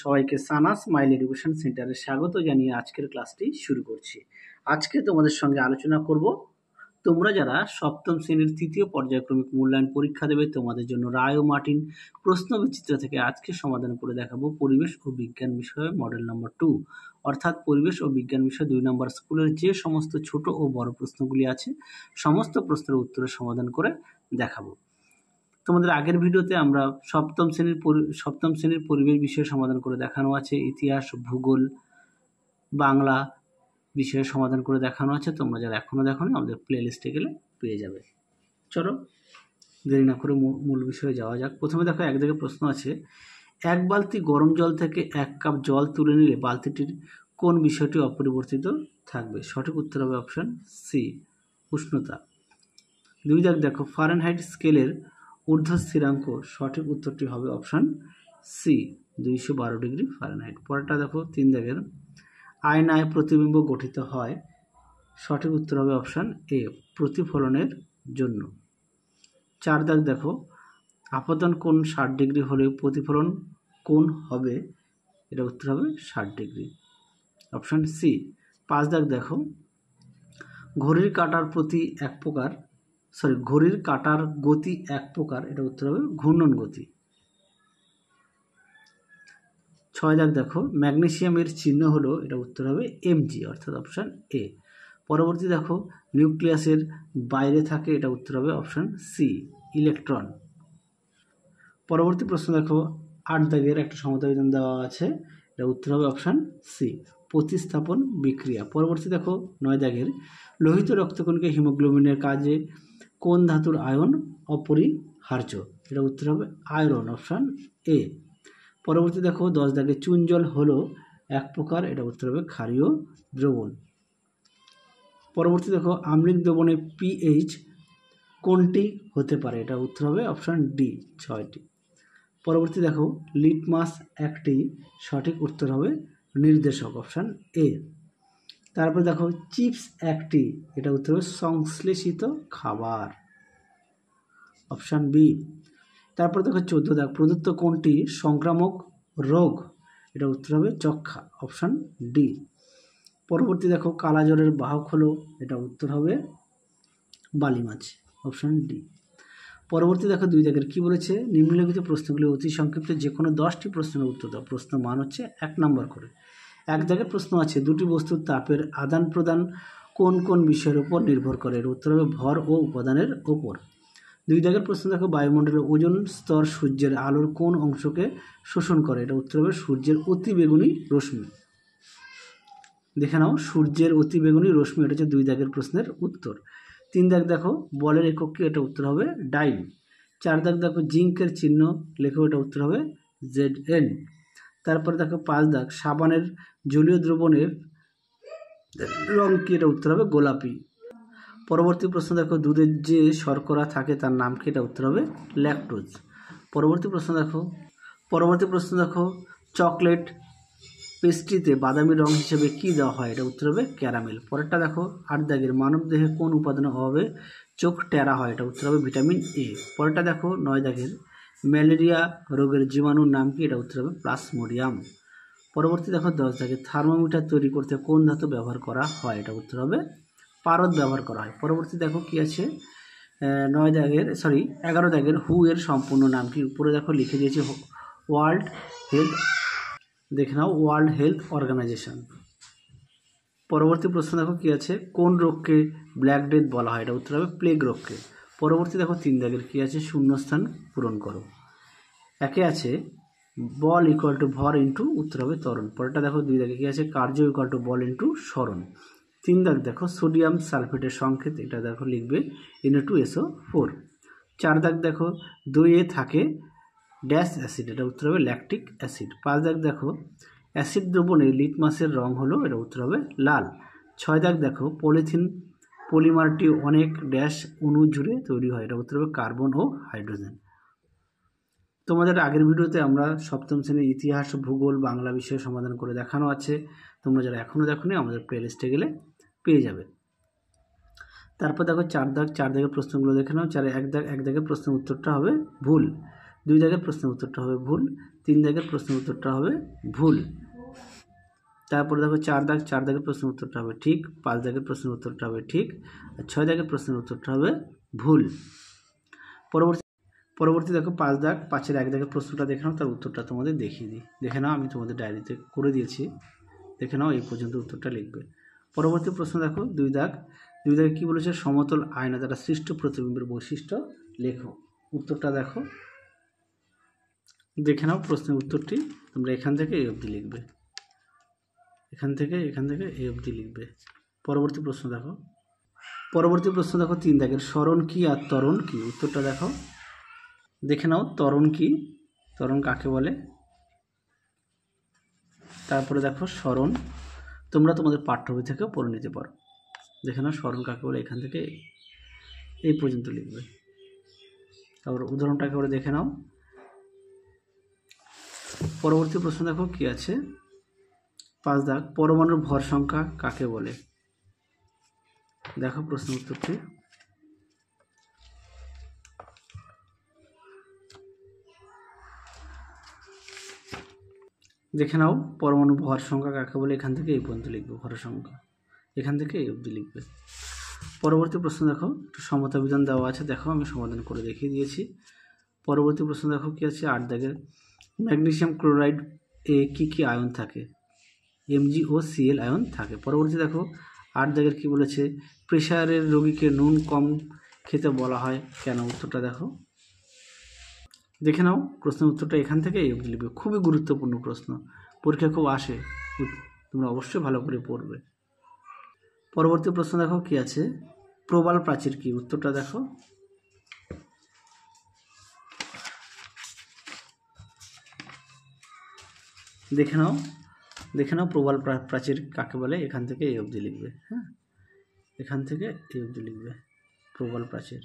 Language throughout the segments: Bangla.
সবাইকে সানা স্মাইল এডুকেশন সেন্টারে স্বাগত জানিয়ে আজকের ক্লাসটি শুরু করছি। আজকে তোমাদের সঙ্গে আলোচনা করব তোমরা যারা সপ্তম শ্রেণীর তৃতীয় পর্যায়ক্রমিক মূল্যায়ন পরীক্ষা দেবে তোমাদের জন্য রায় ও মার্টিন প্রশ্নবিচিত্র থেকে আজকে সমাধান করে দেখাবো পরিবেশ ও বিজ্ঞান বিষয়ে মডেল নম্বর 2, অর্থাৎ পরিবেশ ও বিজ্ঞান বিষয় 2 নম্বর স্কুলের যে সমস্ত ছোট ও বড় প্রশ্নগুলি আছে সমস্ত প্রশ্নের উত্তরের সমাধান করে দেখাবো। তোমাদের আগের ভিডিওতে আমরা সপ্তম শ্রেণীর পরিবেশ বিষয়ে সমাধান করে দেখানো আছে, ইতিহাস, ভূগোল, বাংলা বিষয়ে সমাধান করে দেখানো আছে। তোমরা যারা এখনো দেখোনি আমাদের প্লেলিস্টে গেলে পেয়ে যাবে। চলো দেরি না করে মূল বিষয়ে যাওয়া যাক। প্রথমে দেখো এক দিকে প্রশ্ন আছে, এক বালতি গরম জল থেকে 1 কাপ জল তুলে নিলে বালতিটির কোন বিষয়টি অপরিবর্তিত থাকবে? সঠিক উত্তর হবে অপশন সি, উষ্ণতা। 2 দাগ দেখো, ফারেনহাইট স্কেলের ঊর্ধ্ব স্থিরাঙ্ক, সঠিক উত্তরটি হবে অপশন সি, 212 ডিগ্রি ফারেনহাইট। পরেরটা দেখো 3 দাগের, আয়নায় প্রতিবিম্ব গঠিত হয়, সঠিক উত্তর হবে অপশন এ, প্রতিফলনের জন্য। 4 দাগ দেখো, আপতন কোণ 60 ডিগ্রি হলে প্রতিফলন কোণ হবে, এটা উত্তর হবে 60 ডিগ্রি, অপশন সি। 5 দাগ দেখো, ঘড়ির কাঁটার গতি এক প্রকার, এটা উত্তর হবে ঘূর্ণন গতি। 6 দাগ দেখো, ম্যাগনেসিয়ামের চিহ্ন হলো, এটা উত্তর হবে Mg, অর্থাৎ অপশন এ। পরবর্তী দেখো, নিউক্লিয়াসের বাইরে থাকে, এটা উত্তর হবে অপশন সি, ইলেকট্রন। পরবর্তী প্রশ্ন দেখো 8 দাগের একটা সমতা বিধান দেওয়া আছে, এটা উত্তর হবে অপশন সি, প্রতিস্থাপন বিক্রিয়া। পরবর্তী দেখো 9 দাগের, লোহিত রক্তকণিকা হিমোগ্লোবিনের কাজে কোন ধাতুর আয়ন অপরিহার্য? এটা উত্তর হবে আয়রন, অপশন এ। পরবর্তী দেখো 10 দাগে, চুন জল হলো এক প্রকার, এটা উত্তর হবে ক্ষারীয় দ্রবণ। পরবর্তী দেখো, আম্লিক দ্রবণে পিএইচ কোনটি হতে পারে? এটা উত্তর হবে অপশন ডি, 6টি। পরবর্তী দেখো, লিটমাস একটি, সঠিক উত্তর হবে নির্দেশক, অপশন এ। তারপরে দেখো, চিপস একটি, এটা উত্তর হবে সংশ্লেষিত খাবার, অপশন বি। তারপর দেখো 14 দাগ, প্রদত্ত কোনটি সংক্রামক রোগ? এটা উত্তর হবে যক্ষা, অপশন ডি। পরবর্তী দেখো, কালা জ্বরের বাহক হলো, এটা উত্তর হবে বালি মাছ, অপশন ডি। পরবর্তী দেখো 2 দাগের কি বলেছে, নিম্নলিখিত প্রশ্নগুলি অতি সংক্ষিপ্ত যে কোনো 10টি প্রশ্নের উত্তর দাও। প্রশ্ন মান হচ্ছে 1 নম্বর করে। 1 দাগের প্রশ্ন আছে, দুটি বস্তুর তাপের আদান প্রদান কোন কোন বিষয়ের উপর নির্ভর করে? এর উত্তর হবে ভর ও উপাদানের উপর। 2 দাগের প্রশ্ন দেখো, বায়ুমণ্ডলের ওজোন স্তর সূর্যের আলোর কোন অংশকে শোষণ করে? এটা উত্তর হবে সূর্যের অতিবেগুনি রশ্মি। দেখে নাও, সূর্যের অতিবেগুনি রশ্মি, এটা হচ্ছে 2 দাগের প্রশ্নের উত্তর। 3 দাগ দেখো, বলের একক কি? এটা উত্তর হবে ডাইন। 4 দাগ দেখো, জিঙ্কের চিহ্ন লেখো, এটা উত্তর হবে Zn। তারপরে দেখো 5 দাগ, সাবানের জলীয় দ্রবণের রং কি? এটা উত্তর হবে গোলাপি। পরবর্তী প্রশ্ন দেখো, দুধের যে শর্করা থাকে তার নাম কি? এটা উত্তর হবে ল্যাকটোজ। পরবর্তী প্রশ্ন দেখো, চকলেট পেস্ট্রিতে বাদামি রং হিসেবে কি দেওয়া হয়? এটা উত্তর হবে ক্যারামেল। পরেরটা দেখো 8 দাগের, মানব দেহে কোন উপাদানের অভাবে চোখ টেরা হয়? এটা উত্তর হবে ভিটামিন এ। পরেরটা দেখো 9 দাগের, ম্যালেরিয়া রোগের জীবাণুর নাম কি? এটা উত্তর হবে প্লাজমোডিয়াম। পরবর্তী দেখো 10 দাগের, থার্মোমিটার তৈরি করতে কোন ধাতু ব্যবহার করা হয়? এটা উত্তর হবে পারদ ব্যবহার করা হয়। পরবর্তী দেখো কি আছে, 11 দাগের, হু এর সম্পূর্ণ নাম কি? উপরে দেখো লিখে দিয়েছে ওয়ার্ল্ড হেলথ, দেখে নাও, ওয়ার্ল্ড হেলথ অর্গানাইজেশন। পরবর্তী প্রশ্ন দেখো কি আছে, কোন রোগকে ব্ল্যাক ডেথ বলা হয়? এটা উত্তর হবে প্লেগ রোগকে। পরবর্তী দেখো 3 দাগের কি আছে, শূন্যস্থান পূরণ করো। একে আছে বল ইকুয়াল টু ভর ইন্টু, উত্তর হবে ত্বরণ। পরেরটা দেখো 2 দাগে কি আছে, কার্য ইকুয়াল টু বল ইন্টু সরণ। 3 দাগ দেখো, সোডিয়াম সালফেটের সংকেত, এটা দেখো লিখবে Na2SO4। 4 দাগ দেখো, দইয়ে থাকে ড্যাশ অ্যাসিড, এটা উত্তর হবে ল্যাকটিক অ্যাসিড। 5 দাগ দেখো, অ্যাসিড দ্রবণে লিটমাসের রং হলো, এটা উত্তর হবে লাল। 6 দাগ দেখো, পলিথিন পলিমারটি অনেক ড্যাশ অণু জুড়ে তৈরি হয়, এটা উত্তর হবে কার্বন ও হাইড্রোজেন। তোমাদের আগের ভিডিওতে আমরা সপ্তম শ্রেণীর ইতিহাস, ভূগোল, বাংলা বিষয়ে সমাধান করে দেখানো আছে। তোমরা যারা এখনও দেখোনি আমাদের প্লেলিস্টে গেলে পেয়ে যাবে। তারপর দেখো 4 দাগের প্রশ্নগুলো দেখে নাও। 1 দাগের প্রশ্নের উত্তরটা হবে ভুল। 2 দাগের প্রশ্নের উত্তরটা হবে ভুল। 3 দাগের প্রশ্নের উত্তরটা হবে ভুল। তারপরে দেখো 4 দাগের প্রশ্নের উত্তরটা হবে ঠিক, 5 দাগের প্রশ্নের উত্তরটা হবে ঠিক, আর 6 দাগের প্রশ্নের উত্তরটা হবে ভুল। পরবর্তী দেখো 5 দাগ, 5-এর 1 দাগের প্রশ্নটা দেখে নাও, তার উত্তরটা তোমাদের দেখিয়ে দিই। দেখে নাও, আমি তোমাদের ডায়েরিতে করে দিয়েছি, দেখে নাও, এই পর্যন্ত উত্তরটা লিখবে। পরবর্তী প্রশ্ন দেখো 2 দাগে কী বলেছে? সমতল আয়না দ্বারা সৃষ্ট প্রতিবিম্বের বৈশিষ্ট্য লেখো। উত্তরটা দেখো, দেখে নাও প্রশ্নের উত্তরটি। তোমরা এখান থেকে এই অবধি লিখবে, এখান থেকে এই অবধি লিখবে। পরবর্তী প্রশ্ন দেখো 3 দাগের স্মরণ কি আর ত্বরণ কি? উত্তরটা দেখো, দেখে নাও ত্বরণ কি, ত্বরণ কাকে বলে। তারপরে দেখো স্মরণ, তোমরা তোমাদের পাঠ্য বই থেকেও পড়ে নিতে পারো। দেখে নাও স্মরণ কাকে বলে, এখান থেকে এই পর্যন্ত লিখবে। তারপর উদাহরণটাকে করে দেখে নাও। পরবর্তী প্রশ্ন দেখো কি আছে? 5 দাগ, পরমাণুর ভর সংখ্যা কাকে বলে? দেখো প্রশ্ন উত্তরটি। দেখে নাও পরমাণু ভর সংখ্যা কাকে বলে, এখান থেকে এই পর্যন্ত লিখবে। ভর সংখ্যা এখান থেকে এই অবধি লিখবে। পরবর্তী প্রশ্ন দেখো, একটু সমতা বিধান দেওয়া আছে, দেখো আমি সমাধান করে দেখিয়ে দিয়েছি। পরবর্তী প্রশ্ন দেখো কি আছে? 8 দাগের, ম্যাগনেসিয়াম ক্লোরাইড এ কী আয়ন থাকে? MgO Cl আয়ন থাকে। পরবর্তী দেখো 8 দাগের কী বলেছে? প্রেশারের রোগীকে নুন কম খেতে বলা হয় কেন? উত্তরটা দেখো, দেখে নাও প্রশ্নের উত্তরটা এখান থেকে এই অবধি লিখবে। খুবই গুরুত্বপূর্ণ প্রশ্ন, পরীক্ষা খুব আসে, তোমরা অবশ্যই ভালো করে পড়বে। পরবর্তী প্রশ্ন দেখো কি আছে? প্রবাল প্রাচীর কি? উত্তরটা দেখো, দেখে নাও প্রবাল প্রাচীর কাকে বলে, এখান থেকে এই অবধি লিখবে। হ্যাঁ, এখান থেকে এই অবধি লিখবে প্রবাল প্রাচীর।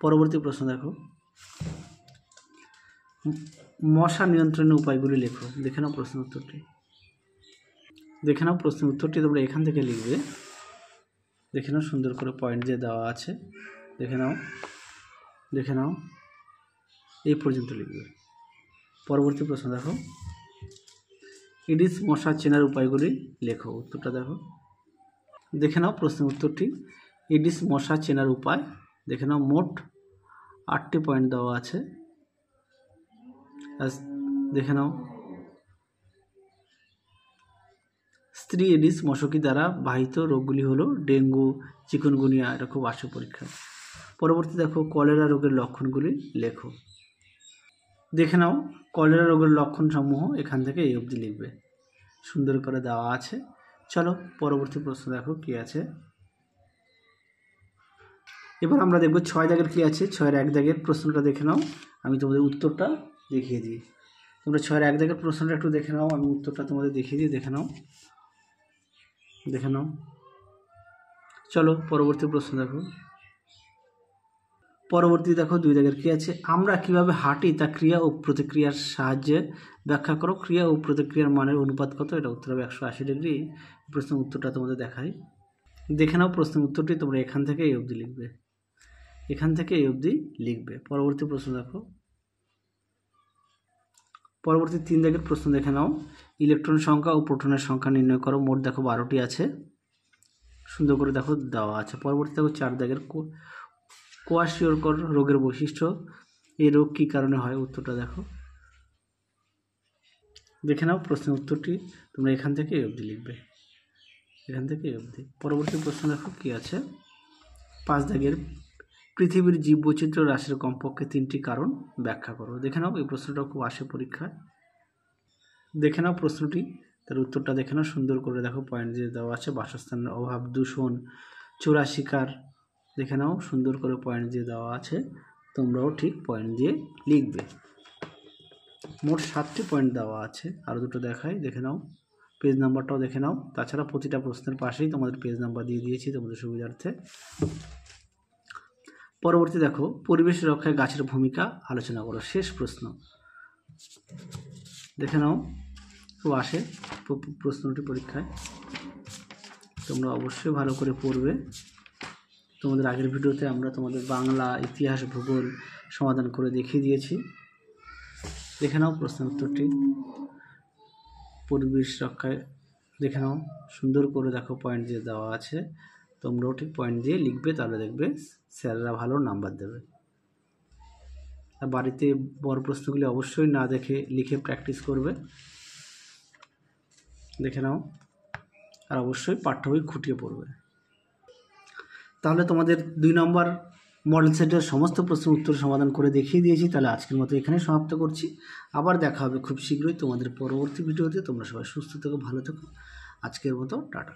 পরবর্তী প্রশ্ন দেখো, মশা নিয়ন্ত্রণের উপায়গুলি লেখো। দেখে নাও প্রশ্ন উত্তরটি, তোমরা এখান থেকে লিখবে। দেখে নাও সুন্দর করে পয়েন্ট দিয়ে দেওয়া আছে, দেখে নাও এই পর্যন্ত লিখবে। পরবর্তী প্রশ্ন দেখো, ইডিস মশা চেনার উপায়গুলি লেখো। উত্তরটা দেখো, দেখে নাও প্রশ্নের উত্তরটি। ইডিস মশা চেনার উপায়, দেখে নাও মোট 8টি পয়েন্ট দেওয়া আছে। দেখে নাও, স্ত্রী এডিস মশকি দ্বারা বাহিত রোগগুলি হলো ডেঙ্গু, চিকুনগুনিয়া, এটা খুব আসে পরীক্ষায়। পরবর্তী দেখো, কলেরা রোগের লক্ষণগুলি লেখো। দেখে নাও কলেরা রোগের লক্ষণ সমূহ এখান থেকে এই অবধি লিখবে, সুন্দর করে দেওয়া আছে। চলো পরবর্তী প্রশ্ন দেখো কি আছে। এবার আমরা দেখব 6 দাগের কি আছে। 6-এর 1 দাগের প্রশ্নটা দেখে নাও, আমি তোমাদের উত্তরটা দেখিয়ে দিই। তোমরা 6-এর 1 দাগের প্রশ্নটা একটু দেখে নাও, আমি উত্তরটা তোমাদের দেখিয়ে দিই। দেখে নাও। চলো পরবর্তী প্রশ্ন দেখো। পরবর্তী দেখো 2 দাগের কি আছে? আমরা কিভাবে হাঁটি তা ক্রিয়া ও প্রতিক্রিয়ার সাহায্যে ব্যাখ্যা করো। ক্রিয়া ও প্রতিক্রিয়ার মানের অনুপাত কত? এটা উত্তর হবে 180 ডিগ্রি। প্রশ্নের উত্তরটা তোমাদের দেখাই। দেখে নাও প্রশ্নের উত্তরটি, তোমরা এখান থেকে এই অবধি লিখবে। পরবর্তী প্রশ্ন দেখো। পরবর্তী 3 দাগের প্রশ্ন দেখে নাও, ইলেকট্রন সংখ্যা ও প্রোটনের সংখ্যা নির্ণয় করো। মোট দেখো 12টি আছে, সুন্দর করে দেখো দেওয়া আছে। পরবর্তী দেখো 4 দাগের, কোয়াশিওরকর রোগের বৈশিষ্ট্য, এই রোগ কী কারণে হয়? উত্তরটা দেখে নাও প্রশ্নের উত্তরটি, তোমরা এখান থেকে এই অবধি লিখবে, পরবর্তী প্রশ্ন দেখো কি আছে। 5 দাগের, পৃথিবীর জীববৈচিত্র্য হ্রাসের কমপক্ষে 3টি কারণ ব্যাখ্যা করো। দেখে নাও এই প্রশ্নটা খুব আসে পরীক্ষায়। দেখে নাও প্রশ্নটি, তার উত্তরটা দেখে নাও, সুন্দর করে দেখো পয়েন্ট দিয়ে দেওয়া আছে। বাসস্থানের অভাব, দূষণ, চোরা শিকার, দেখে নাও সুন্দর করে পয়েন্ট দিয়ে দেওয়া আছে। তোমরাও ঠিক পয়েন্ট দিয়ে লিখবে। মোট 7টি পয়েন্ট দেওয়া আছে। আরও দুটো দেখাই, দেখে নাও, পেজ নাম্বারটাও দেখে নাও। তাছাড়া প্রতিটা প্রশ্নের পাশেই তোমাদের পেজ নাম্বার দিয়ে দিয়েছি তোমাদের সুবিধার্থে। পরবর্তী দেখো, পরিবেশ রক্ষায় গাছের ভূমিকা আলোচনা করো। শেষ প্রশ্ন, দেখে নাও, খুব আসে প্রশ্নটি পরীক্ষায়, তোমরা অবশ্যই ভালো করে পড়বে। তোমাদের আগের ভিডিওতে আমরা তোমাদের বাংলা, ইতিহাস, ভূগোল সমাধান করে দেখিয়ে দিয়েছি। দেখে নাও প্রশ্ন উত্তরটি। পরিবেশ রক্ষায় দেখে নাও, সুন্দর করে দেখো, পয়েন্ট দিয়ে দেওয়া আছে, তোমরাও ঠিক পয়েন্ট দিয়ে লিখবে, তাহলে দেখবে স্যাররা ভালো নাম্বার দেবে। আর বাড়িতে বড় প্রশ্নগুলি অবশ্যই না দেখে লিখে প্র্যাকটিস করবে। দেখে নাও, আর অবশ্যই পাঠ্য বই খুঁটিয়ে পড়বে। তাহলে তোমাদের 2 নম্বর মডেল সেটের সমস্ত প্রশ্ন উত্তর সমাধান করে দেখিয়ে দিয়েছি। তাহলে আজকের মতো এখানে সমাপ্ত করছি। আবার দেখা হবে খুব শীঘ্রই তোমাদের পরবর্তী ভিডিওতে। তোমরা সবাই সুস্থ থেকো, ভালো থেকো। আজকের মতো টাটা।